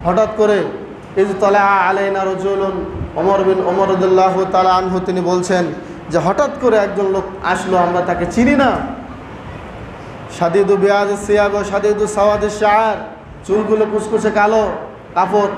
হঠাৎ করে ইজ তালা আলাইনা রাজুলুন ওমর রাদিয়াল্লাহু তাআলা আনহু তিনি বলছেন যে হঠাৎ করে একজন লোক আসলো, আমরা তাকে চিনি না। শাদীদু বিয়াজ সিয়াব ও শাদীদু সাওয়াদ শাআর, চুলগুলো কুচকুচে কালো, কাপড়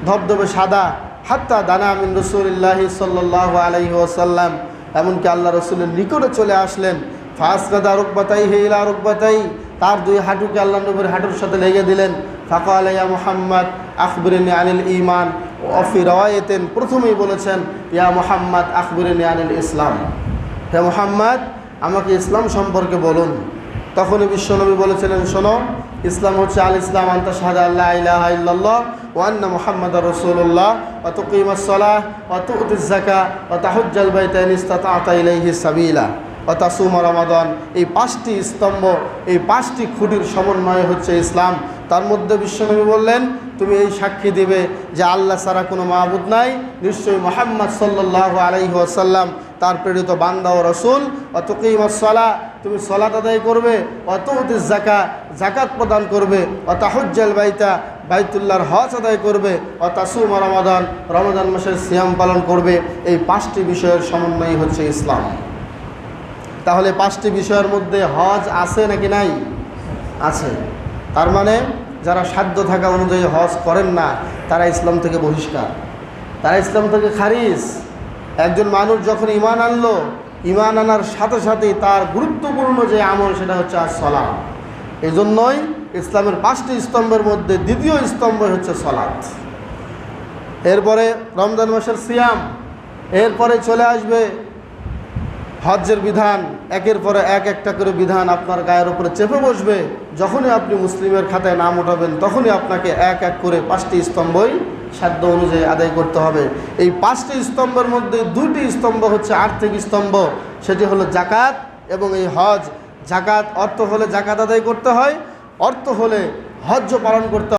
ধবধবে সাদা। হাত্তা দানা মিন রাসূলিল্লাহি সাল্লাল্লাহু আলাইহি ওয়াসাল্লাম, এমনকি আল্লাহ রসুলের নিকটে চলে আসলেন। ফাসনাদা রুকবাতাইহি ইলা রুকবাতাই, তার দুই হাঁটুকে আল্লাহ নবীর হাঁটুর সাথে লেগে দিলেন। ফাকালা ইয়া মুহাম্মদ আখবিরনি আনিল ঈমান ওয়া ফি রাওয়ায়াতিন, প্রথমেই বলেছেন ইয়া মুহাম্মদ আখবিরনি আনিল ইসলাম, হে মুহাম্মদ আমাকে ইসলাম সম্পর্কে বলুন। তখনই বিশ্বনবী বলেছিলেন, শোনো, ইসলাম হচ্ছে আল ইসলাম আনতা শাহাদা আল্লা ইলাহা ইল্লাল্লাহ ওয়া আন্না মুহাম্মাদার রাসূলুল্লাহ ওয়া তুকিমাস সালাহ ওয়া তু'তিজ যাকাহ ওয়া তাহুজ্জাল বাইতা ইন ইসতাতা ইলাইহি সাবিলা ওয়া তাসুমা রমাদান। এই পাঁচটি স্তম্ভ, এই পাঁচটি খুঁটির সমন্বয় হচ্ছে ইসলাম। তার মধ্যে বিশ্বনবী বললেন, তুমি এই সাক্ষী দিবে যে আল্লাহ ছাড়া কোনো মাবুদ নাই, নিশ্চয়ই মুহাম্মদ সাল্লাল্লাহু আলাইহি ওয়াসাল্লাম তার প্রেরিত বান্দা ও রাসূল। ওয়া তুকিমাস সালাহ, তুমি সালাত আদায় করবে। ওয়া তু'তিজ যাকাহ, যাকাত প্রদান করবে। ওয়া তাহুজ্জাল বাইতা, বাইতুল্লাহর হজ আদায় করবে। ওয়া তাসুমা রমাদান, রমাদান মাসের সিয়াম পালন করবে। এই পাঁচটি বিষয়ের সমন্বয় হচ্ছে ইসলাম। তাহলে পাঁচটি বিষয়ের মধ্যে হজ আছে নাকি নাই? আছে। তার মানে যারা সাধ্য থাকা অনুযায়ী হজ করেন না, তারা ইসলাম থেকে বহিষ্কার, তারা ইসলাম থেকে খারিজ। একজন মানুষ যখন ঈমান আনলো, ঈমান আনার সাথে সাথেই তার গুরুত্বপূর্ণ যে আমল সেটা হচ্ছে as-সালাত। এই জন্যই ইসলামের পাঁচটি স্তম্ভের মধ্যে দ্বিতীয় স্তম্ভ হচ্ছে সালাত। এরপরে রমজান মাসের সিয়াম, এরপরে চলে আসবে হজ্জের বিধান। একের পরে এক একটা করে বিধান আপনার গায়ের উপরে চেপে বসবে। যখনই আপনি মুসলিমের খাতায় নাম উঠাবেন, তখনই আপনাকে এক এক করে পাঁচটি স্তম্ভই সাধ্য অনুযায়ী আদায় করতে হবে। এই পাঁচটি স্তম্ভের মধ্যে দুইটি স্তম্ভ হচ্ছে আর্থিক স্তম্ভ, সেটি হলো জাকাত এবং এই হজ। জাকাত অর্থ হলে জাকাত আদায় করতে হয়, অর্থ হলে হজ্জ পালন করতে হয়।